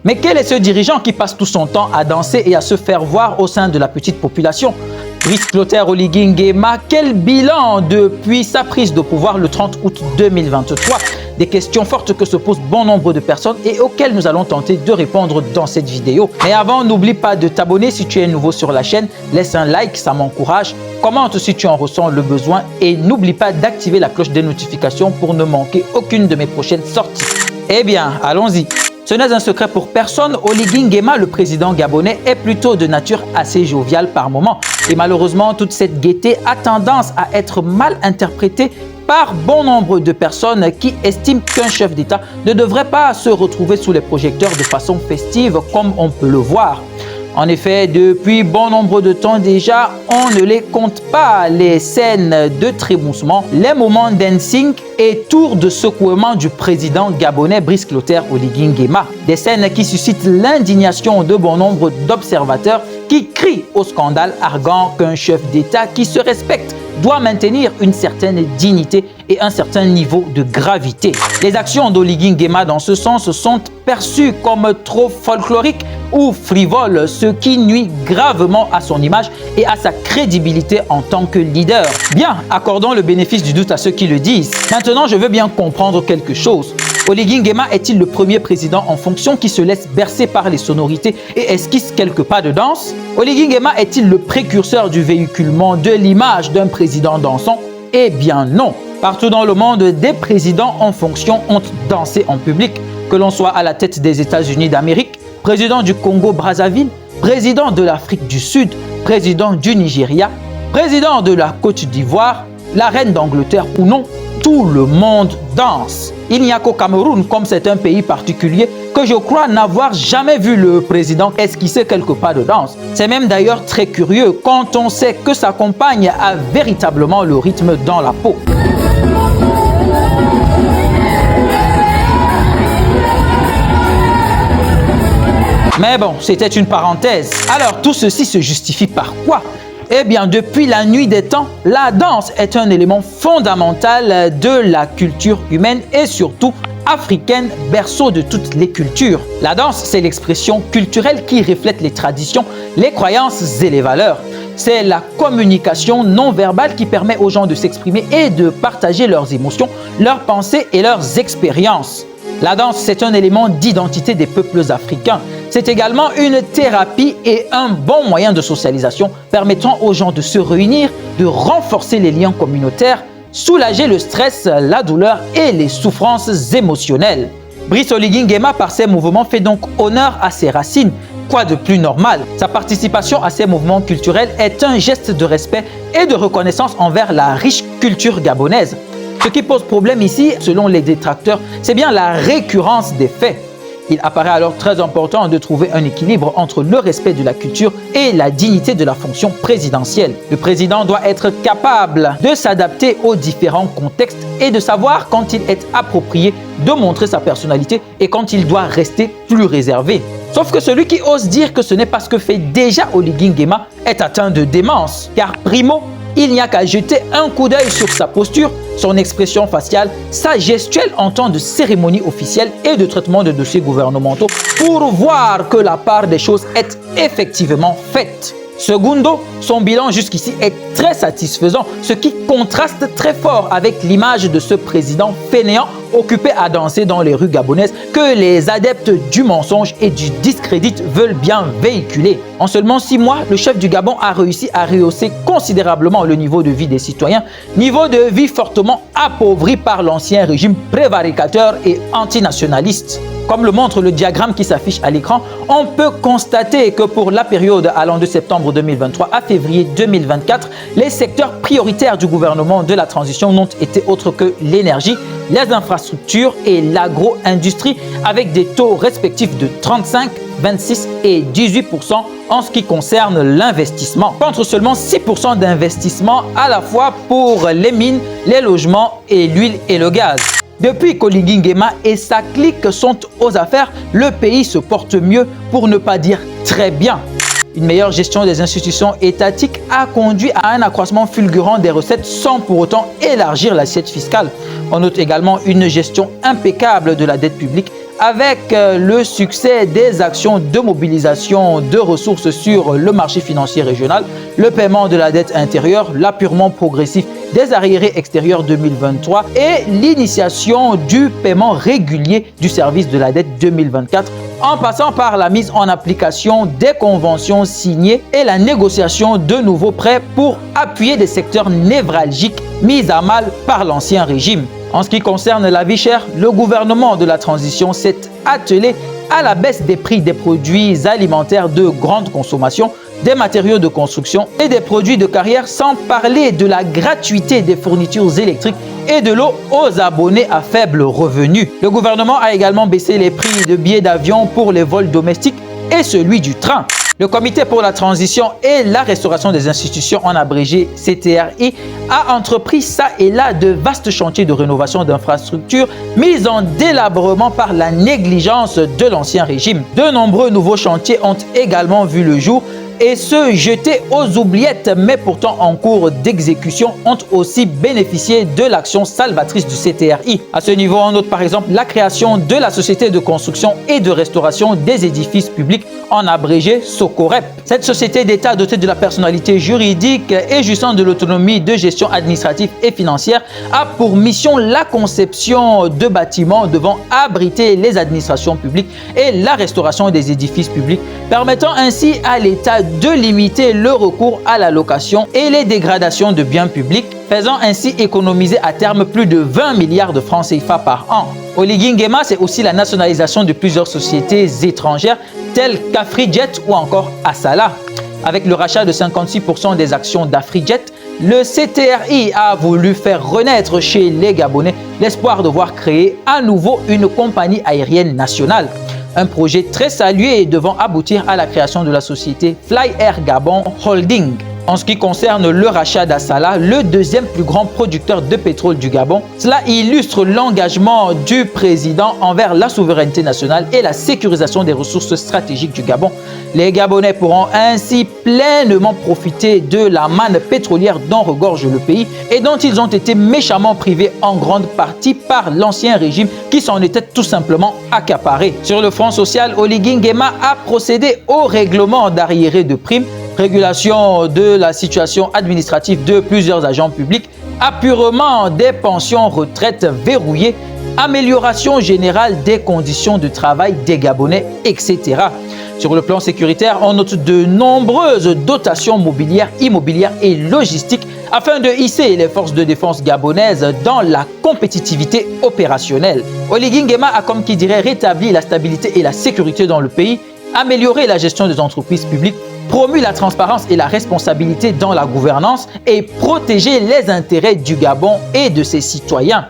Mais quel est ce dirigeant qui passe tout son temps à danser et à se faire voir au sein de la petite population? Brice Clotaire Oligui Nguema, quel bilan depuis sa prise de pouvoir le 30 août 2023? Des questions fortes que se posent bon nombre de personnes et auxquelles nous allons tenter de répondre dans cette vidéo. Mais avant, n'oublie pas de t'abonner si tu es nouveau sur la chaîne, laisse un like, ça m'encourage, commente si tu en ressens le besoin et n'oublie pas d'activer la cloche des notifications pour ne manquer aucune de mes prochaines sorties. Eh bien, allons-y. Ce n'est un secret pour personne, Oligui Nguema, le président gabonais, est plutôt de nature assez joviale par moments. Et malheureusement, toute cette gaieté a tendance à être mal interprétée par bon nombre de personnes qui estiment qu'un chef d'État ne devrait pas se retrouver sous les projecteurs de façon festive comme on peut le voir. En effet, depuis bon nombre de temps déjà, on ne les compte pas, les scènes de trémoussement, les moments dancing et tours de secouement du président gabonais Brice Clotaire Oligui Nguema. Des scènes qui suscitent l'indignation de bon nombre d'observateurs qui crient au scandale, arguant qu'un chef d'État qui se respecte doit maintenir une certaine dignité et un certain niveau de gravité. Les actions d'Oligui Nguema dans ce sens sont perçues comme trop folkloriques ou frivoles, ce qui nuit gravement à son image et à sa crédibilité en tant que leader. Bien, accordons le bénéfice du doute à ceux qui le disent. Maintenant, je veux bien comprendre quelque chose. Oligui Nguema est-il le premier président en fonction qui se laisse bercer par les sonorités et esquisse quelques pas de danse? Oligui Nguema est-il le précurseur du véhiculement de l'image d'un président dansant? Eh bien non. Partout dans le monde, des présidents en fonction ont dansé en public, que l'on soit à la tête des États-Unis d'Amérique, président du Congo-Brazzaville, président de l'Afrique du Sud, président du Nigeria, président de la Côte d'Ivoire, la reine d'Angleterre ou non, tout le monde danse. Il n'y a qu'au Cameroun, comme c'est un pays particulier, que je crois n'avoir jamais vu le président esquisser quelques pas de danse. C'est même d'ailleurs très curieux quand on sait que sa compagne a véritablement le rythme dans la peau. Mais bon, c'était une parenthèse. Alors tout ceci se justifie par quoi? Eh bien, depuis la nuit des temps, la danse est un élément fondamental de la culture humaine et surtout africaine, berceau de toutes les cultures. La danse, c'est l'expression culturelle qui reflète les traditions, les croyances et les valeurs. C'est la communication non verbale qui permet aux gens de s'exprimer et de partager leurs émotions, leurs pensées et leurs expériences. La danse, c'est un élément d'identité des peuples africains. C'est également une thérapie et un bon moyen de socialisation permettant aux gens de se réunir, de renforcer les liens communautaires, soulager le stress, la douleur et les souffrances émotionnelles. Brice Oligui Nguema, par ses mouvements, fait donc honneur à ses racines. Quoi de plus normal? Sa participation à ces mouvements culturels est un geste de respect et de reconnaissance envers la riche culture gabonaise. Ce qui pose problème ici, selon les détracteurs, c'est bien la récurrence des faits. Il apparaît alors très important de trouver un équilibre entre le respect de la culture et la dignité de la fonction présidentielle. Le président doit être capable de s'adapter aux différents contextes et de savoir quand il est approprié de montrer sa personnalité et quand il doit rester plus réservé. Sauf que celui qui ose dire que ce n'est pas ce que fait déjà Oligui Nguema est atteint de démence, car primo, il n'y a qu'à jeter un coup d'œil sur sa posture, son expression faciale, sa gestuelle en temps de cérémonie officielle et de traitement de dossiers gouvernementaux pour voir que la part des choses est effectivement faite. Secondo, son bilan jusqu'ici est très satisfaisant, ce qui contraste très fort avec l'image de ce président fainéant occupé à danser dans les rues gabonaises que les adeptes du mensonge et du discrédit veulent bien véhiculer. En seulement 6 mois, le chef du Gabon a réussi à rehausser considérablement le niveau de vie des citoyens, niveau de vie fortement appauvri par l'ancien régime prévaricateur et antinationaliste. Comme le montre le diagramme qui s'affiche à l'écran, on peut constater que pour la période allant de septembre 2023 à février 2024, les secteurs prioritaires du gouvernement de la transition n'ont été autres que l'énergie, les infrastructures et l'agro-industrie avec des taux respectifs de 35, 26 et 18% en ce qui concerne l'investissement, contre seulement 6% d'investissement à la fois pour les mines, les logements et l'huile et le gaz. Depuis qu'Oligui Nguema et sa clique sont aux affaires, le pays se porte mieux, pour ne pas dire très bien. Une meilleure gestion des institutions étatiques a conduit à un accroissement fulgurant des recettes sans pour autant élargir l'assiette fiscale. On note également une gestion impeccable de la dette publique avec le succès des actions de mobilisation de ressources sur le marché financier régional, le paiement de la dette intérieure, l'appurement progressif des arriérés extérieurs 2023 et l'initiation du paiement régulier du service de la dette 2024, en passant par la mise en application des conventions signées et la négociation de nouveaux prêts pour appuyer des secteurs névralgiques mis à mal par l'ancien régime. En ce qui concerne la vie chère, le gouvernement de la transition s'est attelé à la baisse des prix des produits alimentaires de grande consommation, des matériaux de construction et des produits de carrière, sans parler de la gratuité des fournitures électriques et de l'eau aux abonnés à faible revenu. Le gouvernement a également baissé les prix de billets d'avion pour les vols domestiques et celui du train. Le Comité pour la transition et la restauration des institutions, en abrégé CTRI, a entrepris ça et là de vastes chantiers de rénovation d'infrastructures mis en délabrement par la négligence de l'ancien régime. De nombreux nouveaux chantiers ont également vu le jour et ceux jetés aux oubliettes mais pourtant en cours d'exécution ont aussi bénéficié de l'action salvatrice du CTRI. À ce niveau, on note par exemple la création de la Société de construction et de restauration des édifices publics, en abrégé SOCOREP. Cette société d'État dotée de la personnalité juridique et jouissant de l'autonomie de gestion administrative et financière a pour mission la conception de bâtiments devant abriter les administrations publiques et la restauration des édifices publics, permettant ainsi à l'État de limiter le recours à la location et les dégradations de biens publics, faisant ainsi économiser à terme plus de 20 milliards de francs CFA par an. Oligui Nguema, c'est aussi la nationalisation de plusieurs sociétés étrangères telles qu'Afrijet ou encore Assala. Avec le rachat de 56% des actions d'Afrijet, le CTRI a voulu faire renaître chez les Gabonais l'espoir de voir créer à nouveau une compagnie aérienne nationale. Un projet très salué devant aboutir à la création de la société Fly Air Gabon Holding. En ce qui concerne le rachat d'Assala, le deuxième plus grand producteur de pétrole du Gabon, cela illustre l'engagement du président envers la souveraineté nationale et la sécurisation des ressources stratégiques du Gabon. Les Gabonais pourront ainsi pleinement profiter de la manne pétrolière dont regorge le pays et dont ils ont été méchamment privés en grande partie par l'ancien régime qui s'en était tout simplement accaparé. Sur le front social, Oligui Nguema a procédé au règlement d'arriérés de primes, régulation de la situation administrative de plusieurs agents publics, apurement des pensions retraites verrouillées, amélioration générale des conditions de travail des Gabonais, etc. Sur le plan sécuritaire, on note de nombreuses dotations mobilières, immobilières et logistiques afin de hisser les forces de défense gabonaises dans la compétitivité opérationnelle. Oligui Nguema a, comme qui dirait, rétabli la stabilité et la sécurité dans le pays, amélioré la gestion des entreprises publiques, promu la transparence et la responsabilité dans la gouvernance et protégé les intérêts du Gabon et de ses citoyens.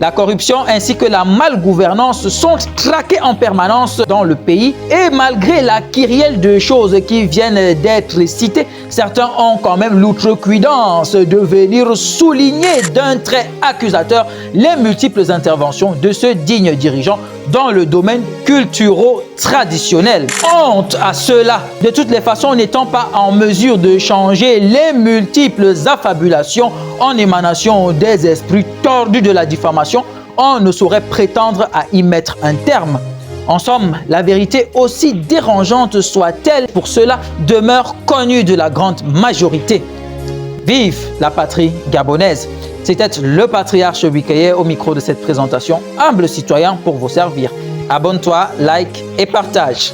La corruption ainsi que la malgouvernance sont traquées en permanence dans le pays et malgré la kyrielle de choses qui viennent d'être citées, certains ont quand même l'outrecuidance de venir souligner d'un trait accusateur les multiples interventions de ce digne dirigeant dans le domaine culturo-traditionnel. Honte à ceux-là! De toutes les façons, n'étant pas en mesure de changer les multiples affabulations en émanation des esprits tordus de la diffamation, on ne saurait prétendre à y mettre un terme. En somme, la vérité, aussi dérangeante soit-elle pour cela, demeure connue de la grande majorité. Vive la patrie gabonaise! C'était le patriarche Wikaye au micro de cette présentation. Humble citoyen pour vous servir. Abonne-toi, like et partage.